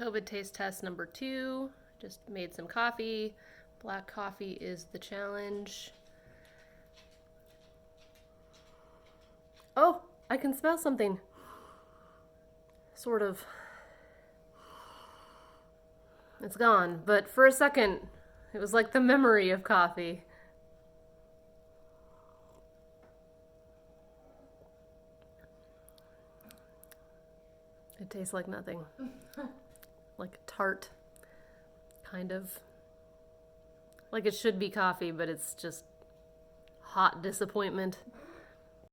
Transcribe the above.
COVID taste test number 2. Just made some coffee. Black coffee is the challenge. Oh, I can smell something. Sort of. It's gone, but for a second, it was like the memory of coffee. It tastes like nothing. Like tart, kind of. Like it should be coffee, but it's just hot disappointment.